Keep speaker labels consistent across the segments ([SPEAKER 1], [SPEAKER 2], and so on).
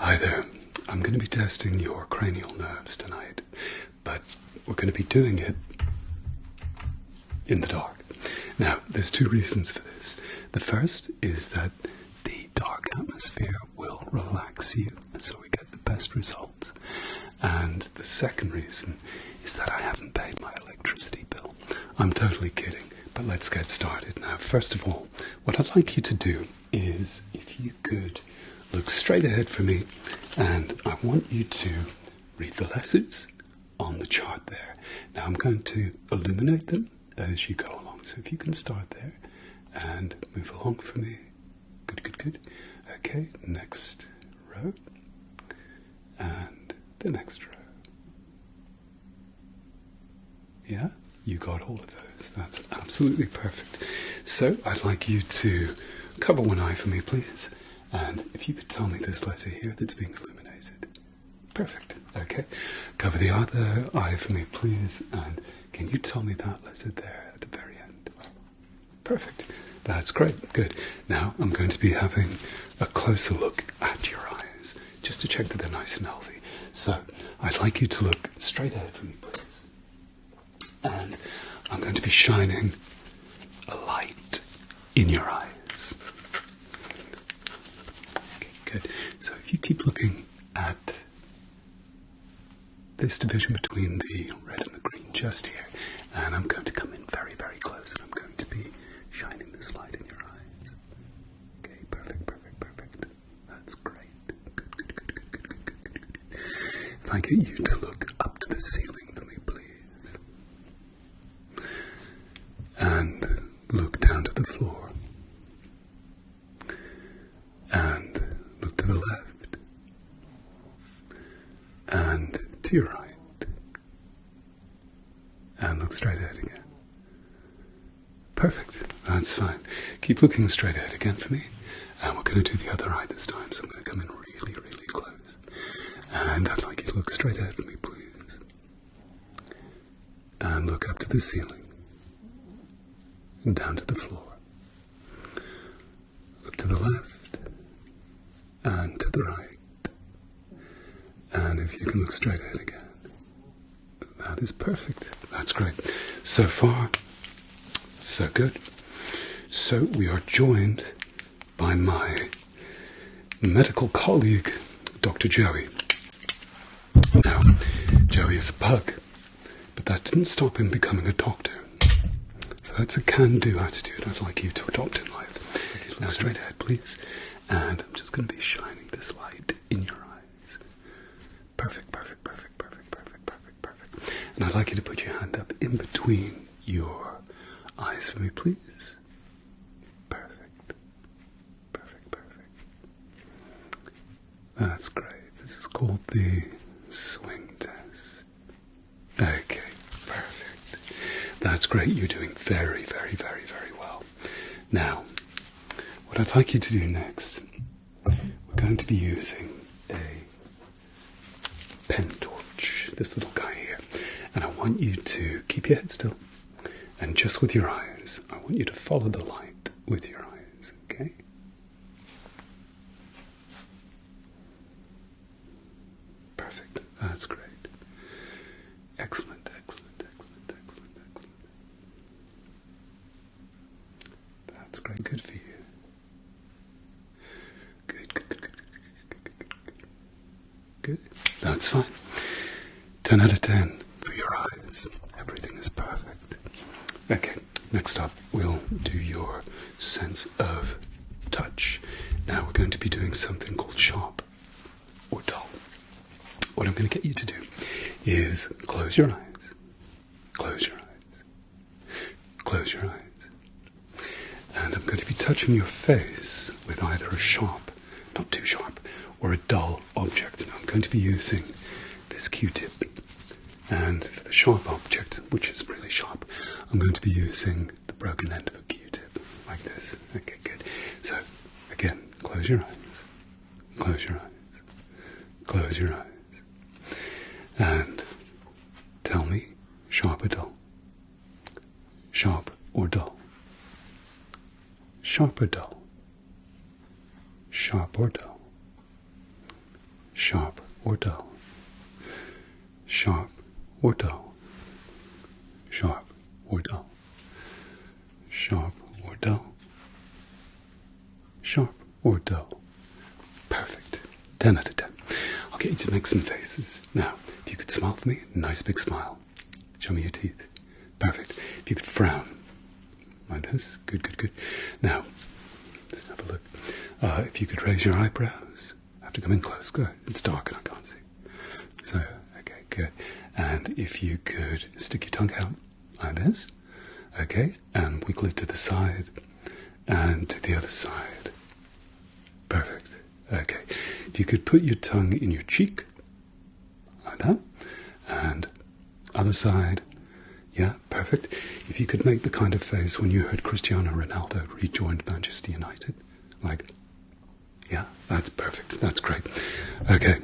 [SPEAKER 1] Hi there. I'm going to be testing your cranial nerves tonight, but we're going to be doing it in the dark. Now, there's two reasons for this. The first is that the dark atmosphere will relax you, so we get the best results. And the second reason is that I haven't paid my electricity bill. I'm totally kidding, but let's get started. Now, first of all, what I'd like you to do is, if you could look straight ahead for me, and I want you to read the letters on the chart there. Now, I'm going to illuminate them as you go along. So if you can start there and move along for me. Good, good, good. Okay, next row. And the next row. Yeah, you got all of those. That's absolutely perfect. So I'd like you to cover one eye for me, please. And if you could tell me this letter here that's being illuminated. Perfect. Okay. Cover the other eye for me, please. And can you tell me that letter there at the very end? Perfect. That's great. Good. Now I'm going to be having a closer look at your eyes, just to check that they're nice and healthy. So I'd like you to look straight ahead for me, please. And I'm going to be shining a light in your eyes. Good. So if you keep looking at this division between the red and the green just here, and I'm going to come in very, very close, and I'm going to be shining this light in your eyes. Okay, perfect, perfect, perfect. That's great. Good, good, good, good, good, good, good, good. If I get you to look up to the ceiling for me, please. And look down to the floor. And look to the left, and to your right, and look straight ahead again. Perfect, that's fine. Keep looking straight ahead again for me, and we're going to do the other eye this time, so I'm going to come in really, really close. And I'd like you to look straight ahead for me, please. And look up to the ceiling, and down to the floor. Look to the left, and to the right, and if you can look straight ahead again. That is perfect. That's great. So far, so good. So we are joined by my medical colleague, Dr. Joey. Now, Joey is a pug, but that didn't stop him becoming a doctor. So that's a can-do attitude I'd like you to adopt in life. Now straight ahead, please. And I'm just going to be shining this light in your eyes. Perfect, perfect, perfect, perfect, perfect, perfect, perfect. And I'd like you to put your hand up in between your eyes for me, please. Perfect. Perfect, perfect. That's great. This is called the swing test. Okay, perfect. That's great. You're doing very, very, very, very well. Now, what I'd like you to do next, we're going to be using a pen torch, this little guy here, and I want you to keep your head still, and just with your eyes, I want you to follow the light with your eyes, okay? Perfect, that's great. Excellent, excellent, excellent, excellent, excellent. That's great, good for you. Good. That's fine. 10 out of 10 for your eyes. Everything is perfect. Okay, next up we'll do your sense of touch. Now we're going to be doing something called sharp or dull. What I'm going to get you to do is close your eyes. Close your eyes. Close your eyes. And I'm going to be touching your face with either a sharp, not too sharp, or a dull object. Now I'm going to be using this Q-tip. And for the sharp object, which is really sharp, I'm going to be using the broken end of a Q-tip, like this. Okay, good. So, again, close your eyes. Close your eyes. Close your eyes. And tell me, sharp or dull? Sharp or dull? Sharp or dull? Sharp or dull? sharp or dull, sharp or dull, sharp or dull, sharp or dull, sharp or dull. Perfect. 10 out of 10. I'll get you to make some faces. Now, if you could smile for me, nice big smile. Show me your teeth. Perfect. If you could frown. Like this. Good, good, good. Now, let's have a look. If you could raise your eyebrows. I have to come in close. Go. It's dark and I can't see. So, okay, good. And if you could stick your tongue out like this. Okay. And wiggle it to the side and to the other side. Perfect. Okay. If you could put your tongue in your cheek, like that, and other side, yeah, perfect. If you could make the kind of face when you heard Cristiano Ronaldo rejoined Manchester United, like, yeah, that's perfect. That's great. Okay.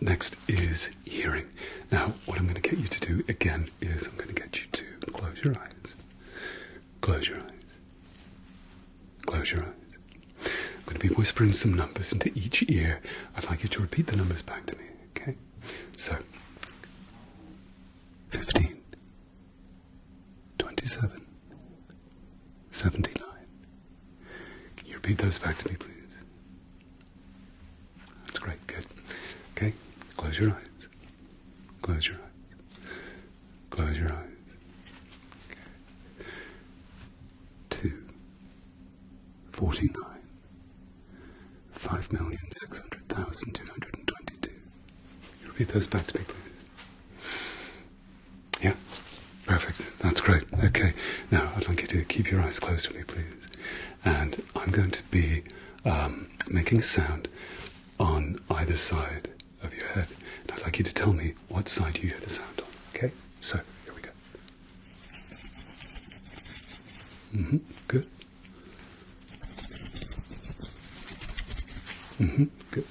[SPEAKER 1] Next is hearing. Now, what I'm going to get you to do again is I'm going to get you to close your eyes. Close your eyes. Close your eyes. I'm going to be whispering some numbers into each ear. I'd like you to repeat the numbers back to me, okay? So, 15, 27, 79. Can you repeat those back to me, please? That's great, good. Okay, close your eyes. Close your eyes. Close your eyes. Okay. 2, 49. 5,600,222. You repeat those back to me, please. Yeah, perfect. That's great. Okay, now I'd like you to keep your eyes closed for me, please. And I'm going to be making a sound on either side of your head. And I'd like you to tell me what side you hear the sound on. Okay, so here we go. Good. Good.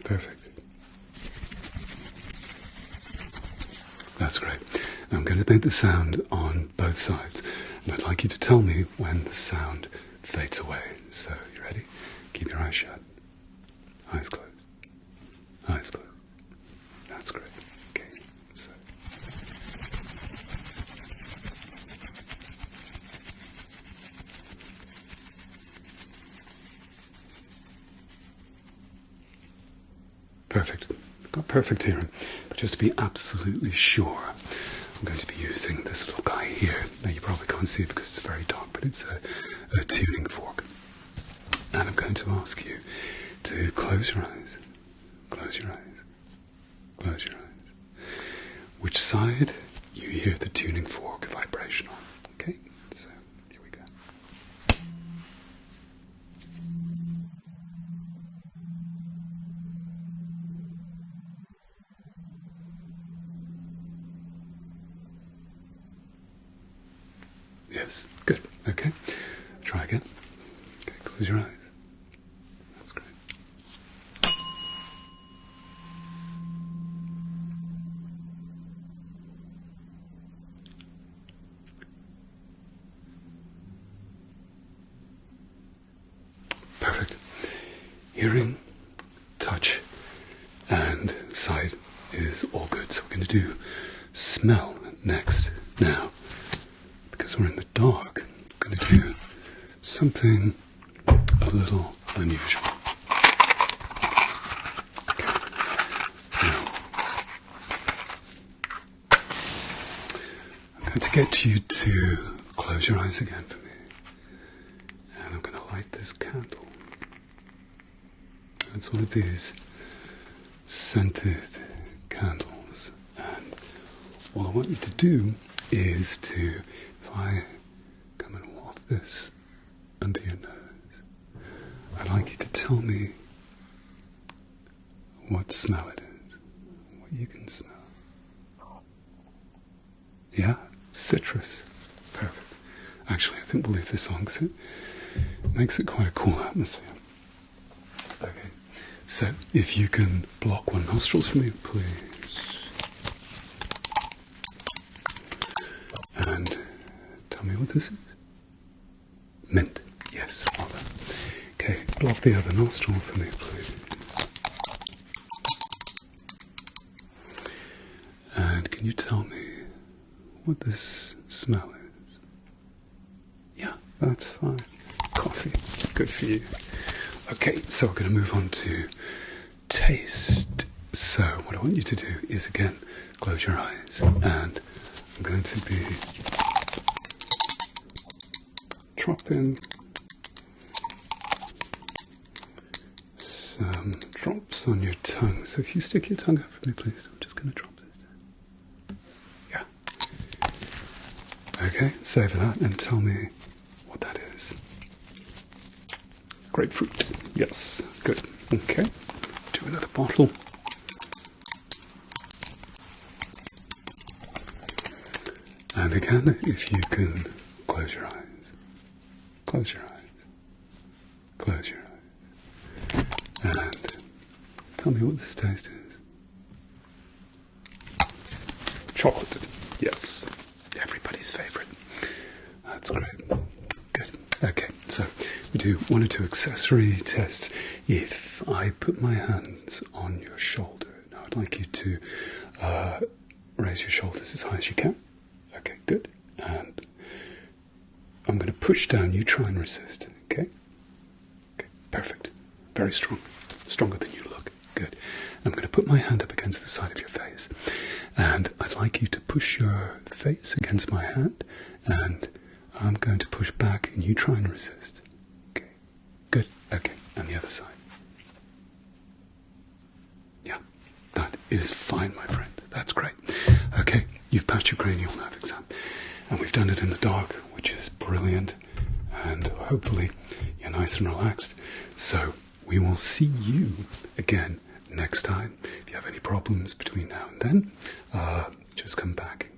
[SPEAKER 1] Perfect. That's great. Now I'm going to make the sound on both sides, and I'd like you to tell me when the sound fades away. So, you ready? Keep your eyes shut. Eyes closed. Eyes closed. That's great. Okay, so. Perfect. Got perfect hearing. But just to be absolutely sure, I'm going to be using this little guy here. Now you probably can't see it because it's very dark, but it's a tuning fork. And I'm going to ask you to close your eyes. Close your eyes. Close your eyes. Which side you hear the tuning fork vibration on. Okay? So, here we go. Yes, good. Okay. Try again. Okay, close your eyes. That's great. Perfect. Hearing, touch, and sight is all good. So we're going to do smell next. Now, because we're in the dark, I'm going to do something a little unusual. Okay. Now, I'm going to get you to close your eyes again for me. And I'm going to light this candle. It's one of these scented candles. And all I want you to do is to, if I come and waft this under your nose, I'd like you to tell me what smell it is, what you can smell. Yeah, citrus. Perfect. Actually, I think we'll leave this on because it makes it quite a cool atmosphere. Okay, so if you can block one nostril for me, please. And tell me what this is? Mint. Yes, well done. Okay, block the other nostril for me, please. And can you tell me what this smell is? Yeah, that's fine. Coffee. Good for you. Okay, so we're going to move on to taste. So what I want you to do is, again, close your eyes, and I'm going to be dropping some drops on your tongue. So if you stick your tongue out for me, please. I'm just going to drop this. Yeah. Okay, savor that and tell me what that is. Grapefruit. Yes, good. Okay, do another bottle. And again, if you can close your eyes. Close your eyes. Close your eyes. And tell me what this taste is. Chocolate. Yes. Everybody's favourite. That's great. Good. Okay, so we do 1 or 2 accessory tests. If I put my hands on your shoulder, now I'd like you to raise your shoulders as high as you can. Okay, good. And I'm going to push down. You try and resist. Okay? Okay, perfect. Very strong. Stronger than you look. Good. I'm going to put my hand up against the side of your face. And I'd like you to push your face against my hand. And I'm going to push back and you try and resist. Okay. Good. Okay. And the other side. Yeah. That is fine, my friend. That's great. Okay. You've passed your cranial nerve exam. And we've done it in the dark, which is brilliant. And hopefully you're nice and relaxed. So we will see you again next time. If you have any problems between now and then, just come back